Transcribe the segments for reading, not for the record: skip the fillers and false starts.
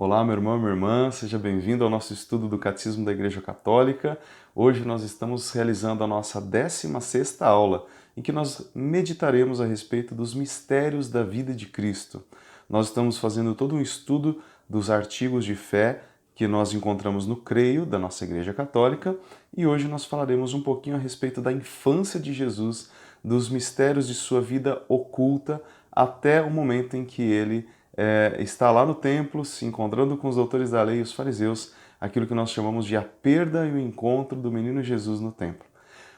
Olá, meu irmão, minha irmã, seja bem-vindo ao nosso estudo do Catecismo da Igreja Católica. Hoje nós estamos realizando a nossa 16ª aula, em que nós meditaremos a respeito dos mistérios da vida de Cristo. Nós estamos fazendo todo um estudo dos artigos de fé que nós encontramos no Creio da nossa Igreja Católica e hoje nós falaremos um pouquinho a respeito da infância de Jesus, dos mistérios de sua vida oculta até o momento em que ele está lá no templo, se encontrando com os doutores da lei e os fariseus, aquilo que nós chamamos de a perda e o encontro do menino Jesus no templo.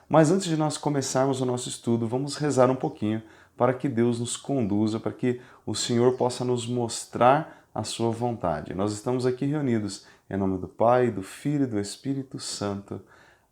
Mas antes de nós começarmos o nosso estudo, vamos rezar um pouquinho para que Deus nos conduza, para que o Senhor possa nos mostrar a sua vontade. Nós estamos aqui reunidos em nome do Pai, do Filho e do Espírito Santo.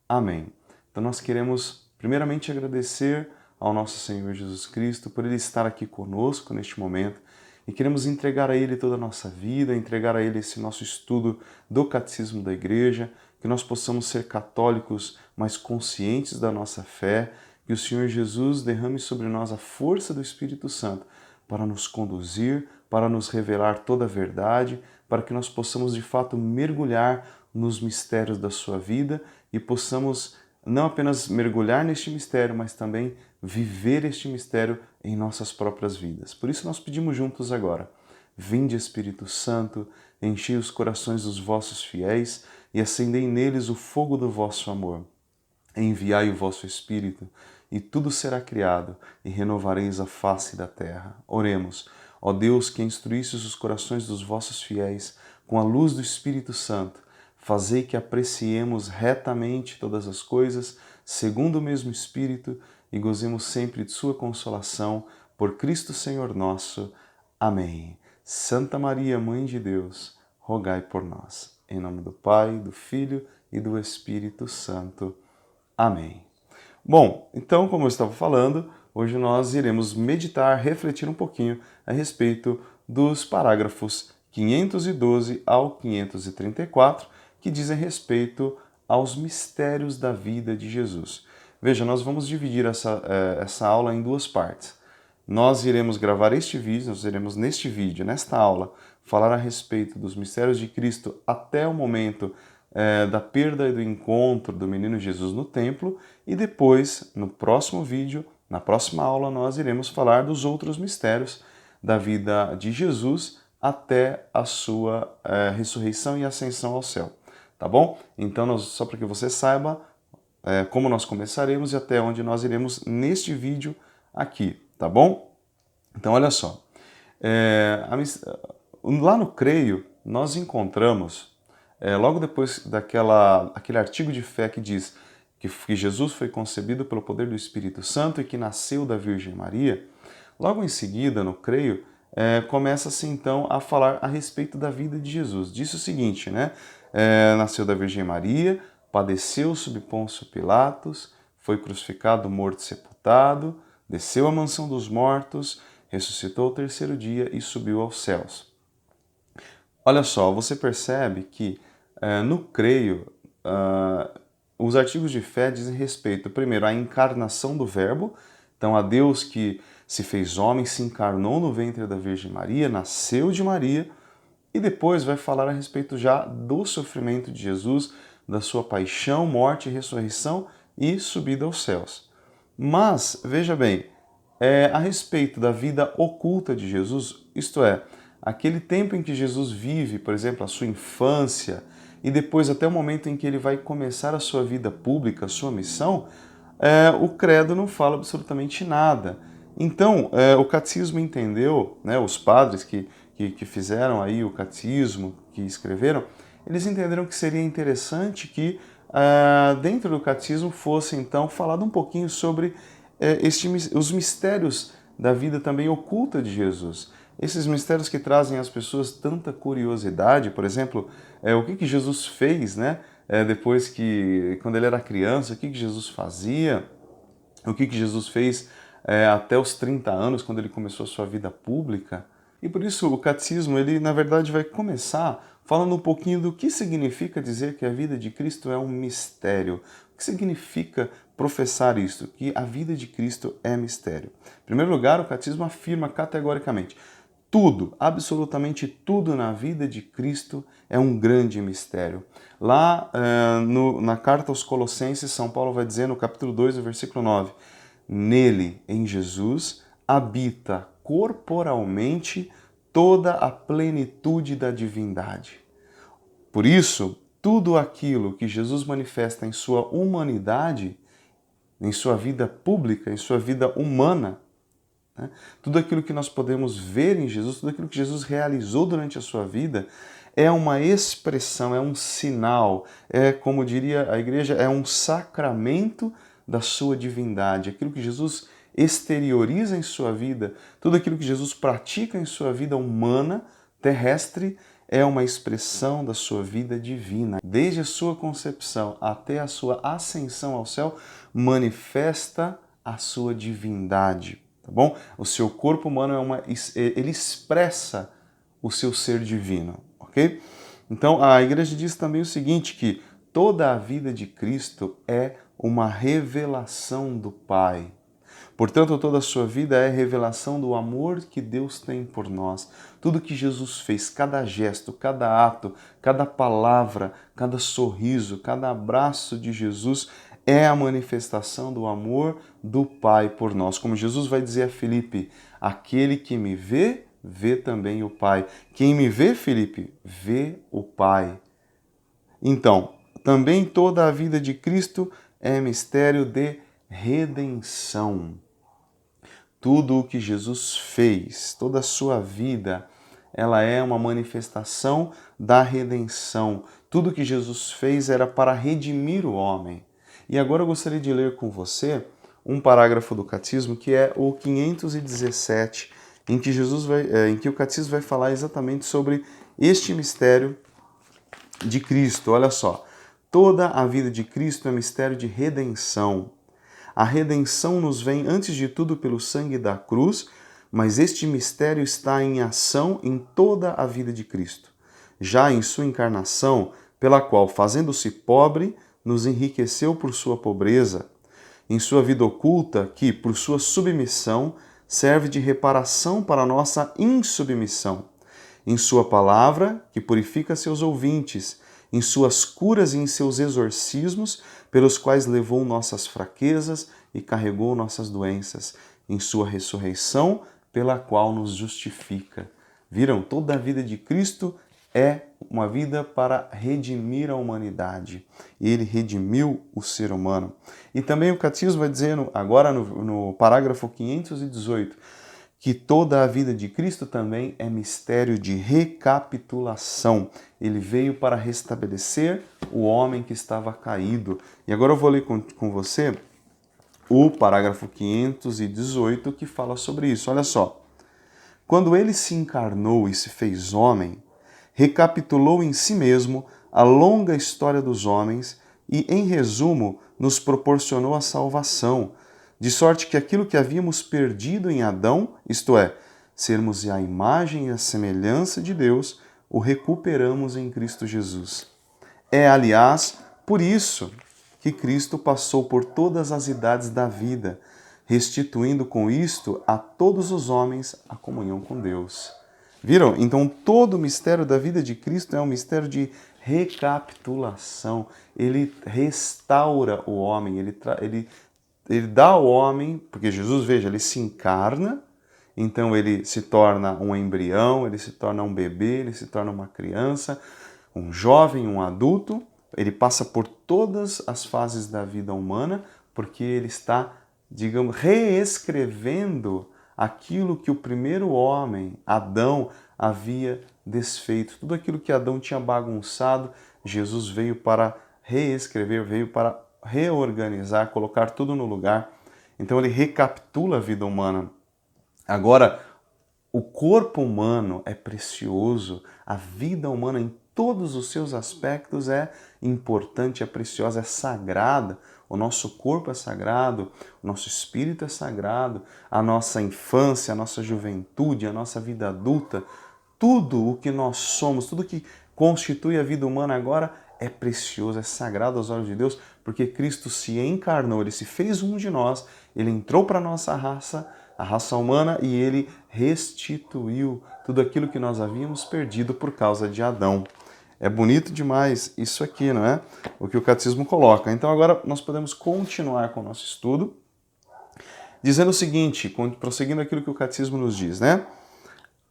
Amém. Então nós queremos primeiramente agradecer ao nosso Senhor Jesus Cristo por Ele estar aqui conosco neste momento e queremos entregar a Ele toda a nossa vida, entregar a Ele esse nosso estudo do Catecismo da Igreja, que nós possamos ser católicos, mas conscientes da nossa fé, que o Senhor Jesus derrame sobre nós a força do Espírito Santo para nos conduzir, para nos revelar toda a verdade, para que nós possamos de fato mergulhar nos mistérios da sua vida e possamos não apenas mergulhar neste mistério, mas também viver este mistério em nossas próprias vidas. Por isso nós pedimos juntos agora: vinde Espírito Santo, enchei os corações dos vossos fiéis e acendei neles o fogo do vosso amor. Enviai o vosso Espírito, e tudo será criado, e renovareis a face da terra. Oremos. Ó Deus, que instruístes os corações dos vossos fiéis com a luz do Espírito Santo, fazei que apreciemos retamente todas as coisas, segundo o mesmo Espírito, e gozemos sempre de sua consolação, por Cristo Senhor nosso. Amém. Santa Maria, Mãe de Deus, rogai por nós. Em nome do Pai, do Filho e do Espírito Santo. Amém. Bom, então, como eu estava falando, hoje nós iremos meditar, refletir um pouquinho a respeito dos parágrafos 512 ao 534, que dizem respeito aos mistérios da vida de Jesus. Veja, nós vamos dividir essa aula em duas partes. Nós iremos gravar este vídeo, nós iremos neste vídeo, nesta aula, falar a respeito dos mistérios de Cristo até o momento da perda e do encontro do menino Jesus no templo, e depois, no próximo vídeo, na próxima aula, nós iremos falar dos outros mistérios da vida de Jesus até a sua ressurreição e ascensão ao céu. Tá bom? Então, só para que você saiba como nós começaremos e até onde nós iremos neste vídeo aqui, tá bom? Então, olha só. Lá no Creio, nós encontramos, logo depois daquele artigo de fé que diz que Jesus foi concebido pelo poder do Espírito Santo e que nasceu da Virgem Maria, logo em seguida, no Creio, começa-se então a falar a respeito da vida de Jesus. Diz o seguinte, né? Nasceu da Virgem Maria, padeceu sob Pôncio Pilatos, foi crucificado, morto e sepultado, desceu à mansão dos mortos, ressuscitou ao terceiro dia e subiu aos céus. Olha só, você percebe que no Creio, os artigos de fé dizem respeito, primeiro, à encarnação do Verbo, então a Deus que se fez homem, se encarnou no ventre da Virgem Maria, nasceu de Maria, e depois vai falar a respeito já do sofrimento de Jesus, da sua paixão, morte e ressurreição e subida aos céus. Mas, veja bem, a respeito da vida oculta de Jesus, isto é, aquele tempo em que Jesus vive, por exemplo, a sua infância, e depois até o momento em que ele vai começar a sua vida pública, a sua missão, o credo não fala absolutamente nada. Então, o catecismo entendeu, né, os padres que fizeram aí o catecismo, que escreveram, eles entenderam que seria interessante que dentro do catecismo fosse então falado um pouquinho sobre os mistérios da vida também oculta de Jesus. Esses mistérios que trazem às pessoas tanta curiosidade, por exemplo, o que Jesus fez, né? Depois quando ele era criança, o que Jesus fazia, o que Jesus fez até os 30 anos, quando ele começou a sua vida pública. E por isso o catecismo, ele na verdade vai começar falando um pouquinho do que significa dizer que a vida de Cristo é um mistério. O que significa professar isto, que a vida de Cristo é mistério? Em primeiro lugar, o catecismo afirma categoricamente: Tudo, absolutamente tudo na vida de Cristo é um grande mistério. Lá na carta aos Colossenses, São Paulo vai dizer no capítulo 2, versículo 9, nele, em Jesus, habita corporalmente toda a plenitude da divindade. Por isso, tudo aquilo que Jesus manifesta em sua humanidade, em sua vida pública, em sua vida humana, né? Tudo aquilo que nós podemos ver em Jesus, tudo aquilo que Jesus realizou durante a sua vida, é uma expressão, é um sinal, é, como diria a igreja, é um sacramento da sua divindade. Aquilo que Jesus exterioriza em sua vida, tudo aquilo que Jesus pratica em sua vida humana, terrestre, é uma expressão da sua vida divina. Desde a sua concepção até a sua ascensão ao céu, manifesta a sua divindade, tá bom? O seu corpo humano ele expressa o seu ser divino, ok? Então a igreja diz também o seguinte, que toda a vida de Cristo é uma revelação do Pai. Portanto, toda a sua vida é revelação do amor que Deus tem por nós. Tudo que Jesus fez, cada gesto, cada ato, cada palavra, cada sorriso, cada abraço de Jesus é a manifestação do amor do Pai por nós. Como Jesus vai dizer a Filipe, aquele que me vê, vê também o Pai. Quem me vê, Filipe, vê o Pai. Então, também toda a vida de Cristo é mistério de redenção. Tudo o que Jesus fez, toda a sua vida, ela é uma manifestação da redenção. Tudo que Jesus fez era para redimir o homem. E agora eu gostaria de ler com você um parágrafo do Catecismo, que é o 517, em que o Catecismo vai falar exatamente sobre este mistério de Cristo. Olha só, toda a vida de Cristo é mistério de redenção. A redenção nos vem, antes de tudo, pelo sangue da cruz, mas este mistério está em ação em toda a vida de Cristo. Já em sua encarnação, pela qual, fazendo-se pobre, nos enriqueceu por sua pobreza. Em sua vida oculta, que, por sua submissão, serve de reparação para a nossa insubmissão. Em sua palavra, que purifica seus ouvintes, em suas curas e em seus exorcismos, pelos quais levou nossas fraquezas e carregou nossas doenças, em sua ressurreição, pela qual nos justifica. Viram? Toda a vida de Cristo é uma vida para redimir a humanidade. Ele redimiu o ser humano. E também o Catecismo vai dizer, agora no parágrafo 518, que toda a vida de Cristo também é mistério de recapitulação. Ele veio para restabelecer o homem que estava caído. E agora eu vou ler com você o parágrafo 518 que fala sobre isso. Olha só. Quando ele se encarnou e se fez homem, recapitulou em si mesmo a longa história dos homens e, em resumo, nos proporcionou a salvação, de sorte que aquilo que havíamos perdido em Adão, isto é, sermos a imagem e a semelhança de Deus, o recuperamos em Cristo Jesus. É, aliás, por isso que Cristo passou por todas as idades da vida, restituindo com isto a todos os homens a comunhão com Deus. Viram? Então todo o mistério da vida de Cristo é um mistério de recapitulação. Ele restaura o homem, ele dá ao homem, porque Jesus, veja, ele se encarna, então ele se torna um embrião, ele se torna um bebê, ele se torna uma criança, um jovem, um adulto, ele passa por todas as fases da vida humana, porque ele está, digamos, reescrevendo aquilo que o primeiro homem, Adão, havia desfeito. Tudo aquilo que Adão tinha bagunçado, Jesus veio para reescrever, veio para reorganizar, colocar tudo no lugar. Então ele recapitula a vida humana. Agora, o corpo humano é precioso, a vida humana em todos os seus aspectos é importante, é preciosa, é sagrada. O nosso corpo é sagrado, o nosso espírito é sagrado, a nossa infância, a nossa juventude, a nossa vida adulta, tudo o que nós somos, tudo que constitui a vida humana agora é precioso, é sagrado aos olhos de Deus, porque Cristo se encarnou, ele se fez um de nós, ele entrou para a nossa raça, a raça humana, e ele restituiu tudo aquilo que nós havíamos perdido por causa de Adão. É bonito demais isso aqui, não é? O que o catecismo coloca. Então agora nós podemos continuar com o nosso estudo, dizendo o seguinte, prosseguindo aquilo que o catecismo nos diz, né?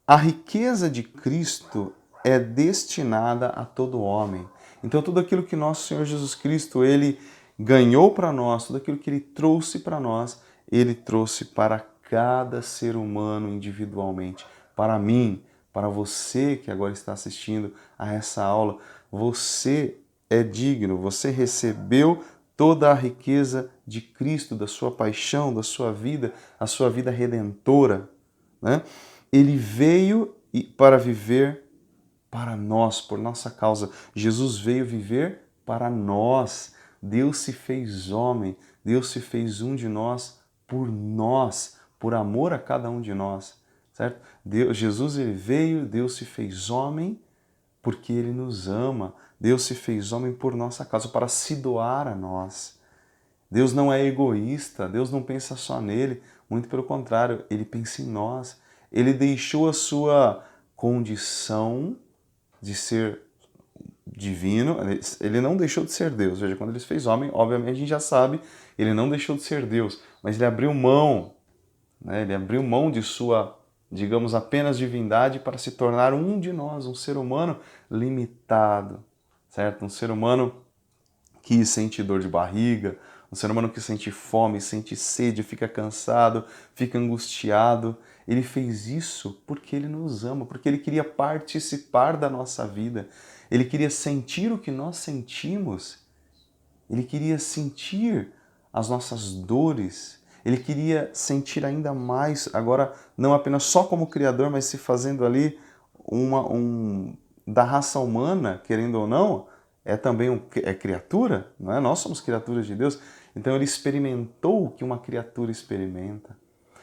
A riqueza de Cristo é destinada a todo homem. Então tudo aquilo que nosso Senhor Jesus Cristo, ele ganhou para nós, tudo aquilo que ele trouxe para nós, ele trouxe para cada ser humano individualmente. Para mim, para você que agora está assistindo a essa aula, você é digno, você recebeu toda a riqueza de Cristo, da sua paixão, da sua vida, a sua vida redentora, né? Ele veio para viver para nós, por nossa causa. Jesus veio viver para nós. Deus se fez homem, Deus se fez um de nós, por amor a cada um de nós, certo? Jesus ele veio, Deus se fez homem porque ele nos ama. Deus se fez homem por nossa causa, para se doar a nós. Deus não é egoísta, Deus não pensa só nele, muito pelo contrário, ele pensa em nós. Ele deixou a sua condição de ser divino, ele não deixou de ser Deus. Veja, quando ele se fez homem, obviamente a gente já sabe, ele não deixou de ser Deus, mas ele abriu mão, né? Ele abriu mão de sua, digamos, apenas divindade para se tornar um de nós, um ser humano limitado, certo? Um ser humano que sente dor de barriga, um ser humano que sente fome, sente sede, fica cansado, fica angustiado. Ele fez isso porque ele nos ama, porque ele queria participar da nossa vida. Ele queria sentir o que nós sentimos. Ele queria sentir as nossas dores. Ele queria sentir ainda mais, agora não apenas só como Criador, mas se fazendo ali da raça humana, querendo ou não, é também criatura, não é? Nós somos criaturas de Deus. Então ele experimentou o que uma criatura experimenta.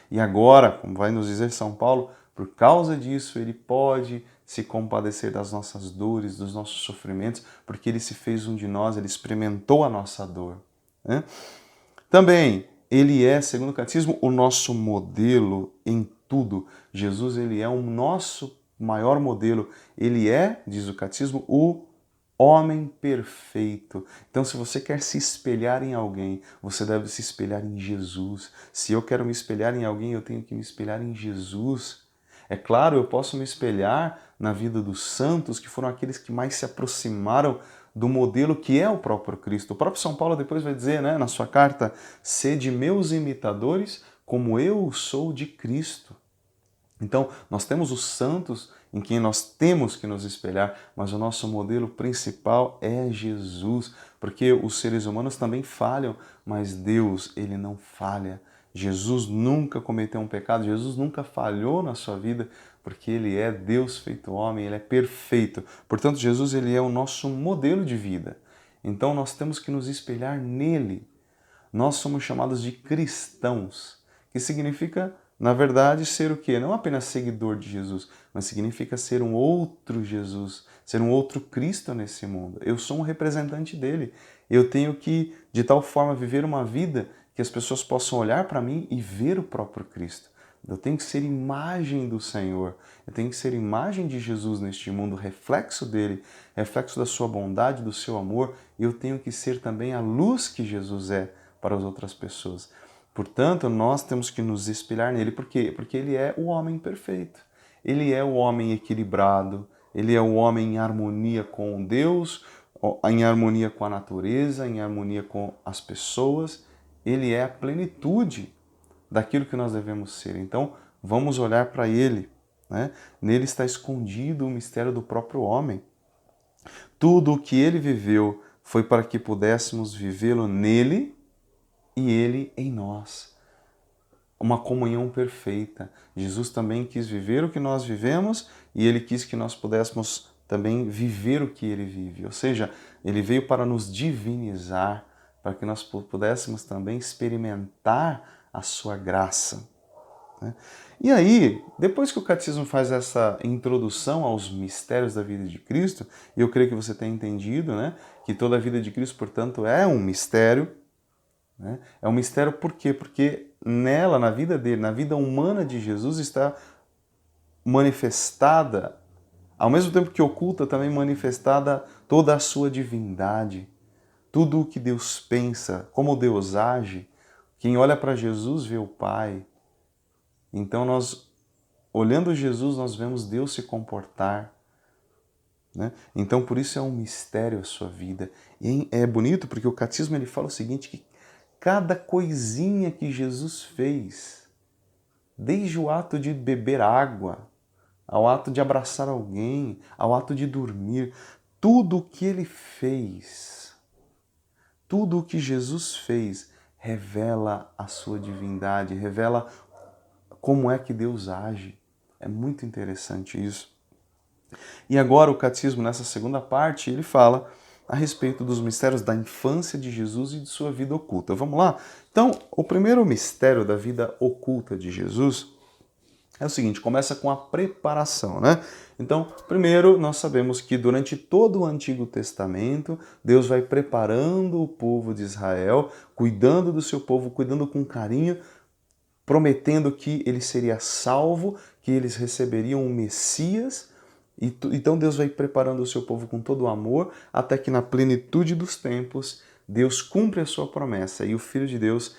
E agora, como vai nos dizer São Paulo, por causa disso ele pode se compadecer das nossas dores, dos nossos sofrimentos, porque ele se fez um de nós, ele experimentou a nossa dor, né? Também, ele é, segundo o catecismo, o nosso modelo em tudo. Jesus, ele é o nosso maior modelo. Ele é, diz o catecismo, o homem perfeito. Então, se você quer se espelhar em alguém, você deve se espelhar em Jesus. Se eu quero me espelhar em alguém, eu tenho que me espelhar em Jesus. É claro, eu posso me espelhar na vida dos santos, que foram aqueles que mais se aproximaram do modelo que é o próprio Cristo. O próprio São Paulo depois vai dizer, né, na sua carta, sede meus imitadores, como eu sou de Cristo. Então, nós temos os santos em quem nós temos que nos espelhar, mas o nosso modelo principal é Jesus, porque os seres humanos também falham, mas Deus, ele não falha. Jesus nunca cometeu um pecado, Jesus nunca falhou na sua vida, porque ele é Deus feito homem, ele é perfeito. Portanto, Jesus, ele é o nosso modelo de vida. Então, nós temos que nos espelhar nele. Nós somos chamados de cristãos, que significa, na verdade, ser o quê? Não apenas seguidor de Jesus, mas significa ser um outro Jesus, ser um outro Cristo nesse mundo. Eu sou um representante dele. Eu tenho que, de tal forma, viver uma vida que as pessoas possam olhar para mim e ver o próprio Cristo. Eu tenho que ser imagem do Senhor, eu tenho que ser imagem de Jesus neste mundo, reflexo dele, reflexo da sua bondade, do seu amor, e eu tenho que ser também a luz que Jesus é para as outras pessoas. Portanto, nós temos que nos espelhar nele. Por quê? Porque ele é o homem perfeito. Ele é o homem equilibrado, ele é o homem em harmonia com Deus, em harmonia com a natureza, em harmonia com as pessoas. Ele é a plenitude daquilo que nós devemos ser. Então, vamos olhar para ele, né? Nele está escondido o mistério do próprio homem. Tudo o que ele viveu foi para que pudéssemos vivê-lo nele e ele em nós. Uma comunhão perfeita. Jesus também quis viver o que nós vivemos e ele quis que nós pudéssemos também viver o que ele vive. Ou seja, ele veio para nos divinizar, para que nós pudéssemos também experimentar a sua graça, né? E aí, depois que o catecismo faz essa introdução aos mistérios da vida de Cristo, e eu creio que você tenha entendido, né, que toda a vida de Cristo, portanto, é um mistério, né? É um mistério por quê? Porque nela, na vida dele, na vida humana de Jesus, está manifestada, ao mesmo tempo que oculta, também manifestada toda a sua divindade, tudo o que Deus pensa, como Deus age. Quem olha para Jesus vê o Pai. Então nós, olhando Jesus, nós vemos Deus se comportar, né? Então por isso é um mistério a sua vida. E é bonito porque o catecismo ele fala o seguinte, que cada coisinha que Jesus fez, desde o ato de beber água, ao ato de abraçar alguém, ao ato de dormir, tudo o que ele fez, tudo o que Jesus fez, revela a sua divindade, revela como é que Deus age. É muito interessante isso. E agora o catecismo, nessa segunda parte, ele fala a respeito dos mistérios da infância de Jesus e de sua vida oculta. Vamos lá? Então, o primeiro mistério da vida oculta de Jesus é o seguinte, começa com a preparação, né? Então, primeiro, nós sabemos que durante todo o Antigo Testamento, Deus vai preparando o povo de Israel, cuidando do seu povo, cuidando com carinho, prometendo que ele seria salvo, que eles receberiam o Messias. Então Deus vai preparando o seu povo com todo o amor, até que na plenitude dos tempos, Deus cumpre a sua promessa e o Filho de Deus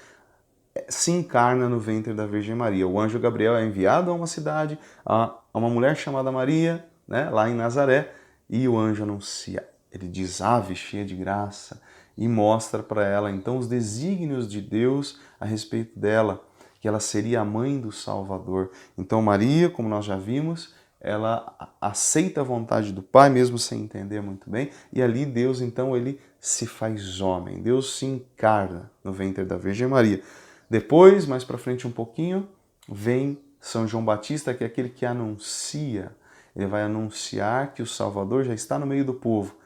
se encarna no ventre da Virgem Maria. O anjo Gabriel é enviado a uma cidade, a uma mulher chamada Maria, né, lá em Nazaré, e o anjo anuncia. Ele diz, ave cheia de graça, e mostra para ela então os desígnios de Deus a respeito dela, que ela seria a mãe do Salvador. Então Maria, como nós já vimos, ela aceita a vontade do Pai, mesmo sem entender muito bem, e ali Deus então ele se faz homem, Deus se encarna no ventre da Virgem Maria. Depois, mais para frente um pouquinho, vem São João Batista, que é aquele que anuncia. Ele vai anunciar que o Salvador já está no meio do povo.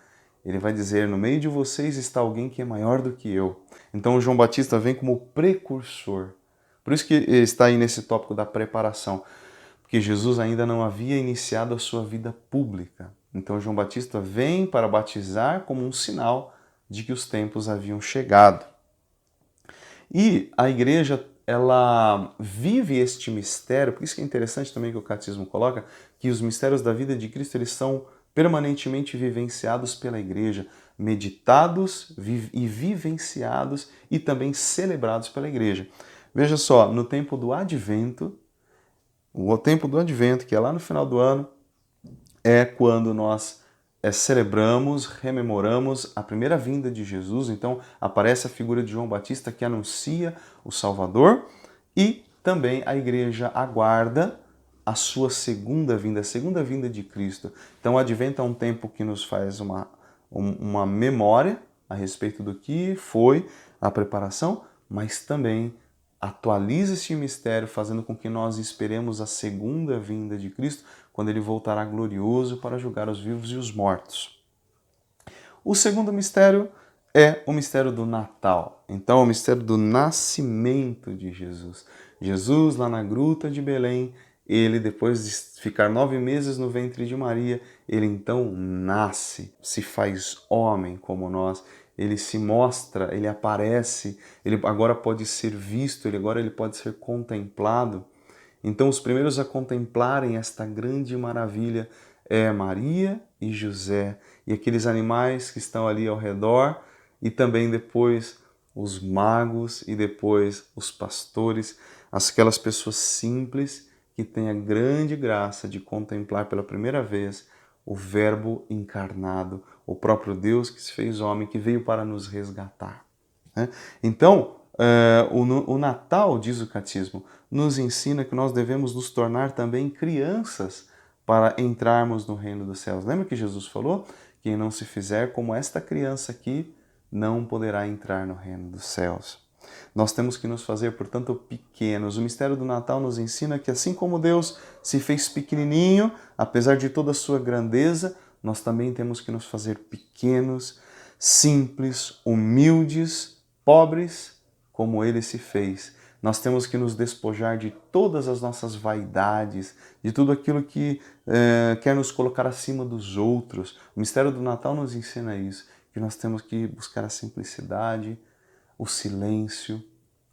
Ele vai dizer, no meio de vocês está alguém que é maior do que eu. Então João Batista vem como precursor. Por isso que está aí nesse tópico da preparação, porque Jesus ainda não havia iniciado a sua vida pública. Então João Batista vem para batizar como um sinal de que os tempos haviam chegado. E a igreja, ela vive este mistério, por isso que é interessante também que o catecismo coloca, que os mistérios da vida de Cristo, eles são permanentemente vivenciados pela igreja, meditados e vivenciados e também celebrados pela igreja. Veja só, no tempo do Advento, o tempo do Advento, que é lá no final do ano, é quando nós celebramos, rememoramos a primeira vinda de Jesus. Então aparece a figura de João Batista que anuncia o Salvador e também a igreja aguarda a sua segunda vinda, a segunda vinda de Cristo. Então o Advento é um tempo que nos faz uma memória a respeito do que foi a preparação, mas também atualiza este mistério, fazendo com que nós esperemos a segunda vinda de Cristo, quando ele voltará glorioso para julgar os vivos e os mortos. O segundo mistério é o mistério do Natal. Então, é o mistério do nascimento de Jesus. Jesus, lá na gruta de Belém, ele, depois de ficar 9 meses no ventre de Maria, ele então nasce, se faz homem como nós, ele se mostra, ele aparece, ele agora pode ser visto, agora ele pode ser contemplado. Então os primeiros a contemplarem esta grande maravilha é Maria e José e aqueles animais que estão ali ao redor e também depois os magos e depois os pastores, aquelas pessoas simples que têm a grande graça de contemplar pela primeira vez o Verbo encarnado, o próprio Deus que se fez homem, que veio para nos resgatar. Então, o Natal, diz o catecismo, nos ensina que nós devemos nos tornar também crianças para entrarmos no reino dos céus. Lembra que Jesus falou? Quem não se fizer como esta criança aqui, não poderá entrar no reino dos céus. Nós temos que nos fazer, portanto, pequenos. O mistério do Natal nos ensina que assim como Deus se fez pequenininho, apesar de toda a sua grandeza, nós também temos que nos fazer pequenos, simples, humildes, pobres, como ele se fez. Nós temos que nos despojar de todas as nossas vaidades, de tudo aquilo que quer nos colocar acima dos outros. O mistério do Natal nos ensina isso, que nós temos que buscar a simplicidade, o silêncio,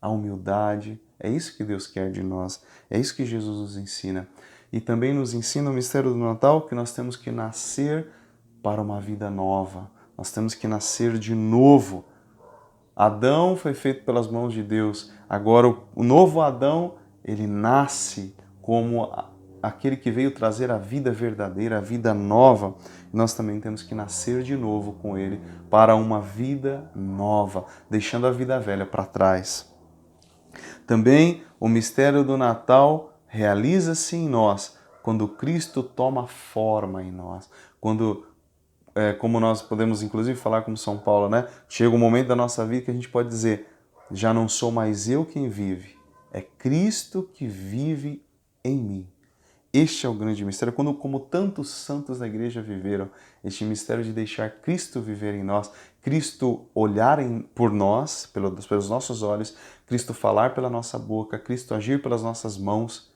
a humildade. É isso que Deus quer de nós, é isso que Jesus nos ensina. e também nos ensina o mistério do Natal que nós temos que nascer para uma vida nova. Nós temos que nascer de novo. Adão foi feito pelas mãos de Deus. Agora o novo Adão, ele nasce como aquele que veio trazer a vida verdadeira, a vida nova. Nós também temos que nascer de novo com ele para uma vida nova, deixando a vida velha para trás. Também o mistério do Natal realiza-se em nós quando Cristo toma forma em nós, quando como nós podemos inclusive falar como São Paulo, né? Chega um momento da nossa vida que a gente pode dizer, já não sou mais eu quem vive, é Cristo que vive em mim. Este é o grande mistério, como tantos santos da igreja viveram, este mistério de deixar Cristo viver em nós, Cristo olhar por nós, pelos nossos olhos, Cristo falar pela nossa boca, Cristo agir pelas nossas mãos.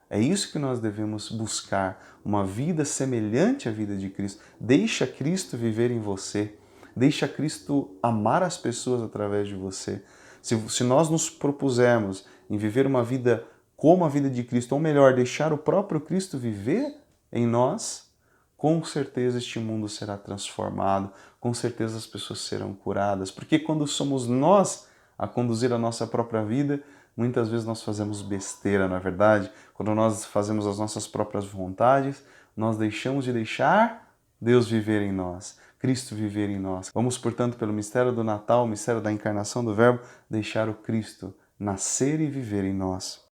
É isso que nós devemos buscar, uma vida semelhante à vida de Cristo. Deixa Cristo viver em você, deixa Cristo amar as pessoas através de você. Se nós nos propusermos em viver uma vida como a vida de Cristo, ou melhor, deixar o próprio Cristo viver em nós, com certeza este mundo será transformado, com certeza as pessoas serão curadas, porque quando somos nós a conduzir a nossa própria vida, muitas vezes nós fazemos besteira, não é verdade? Quando nós fazemos as nossas próprias vontades, nós deixamos de deixar Deus viver em nós, Cristo viver em nós. Vamos, portanto, pelo mistério do Natal, o mistério da encarnação do Verbo, deixar o Cristo nascer e viver em nós.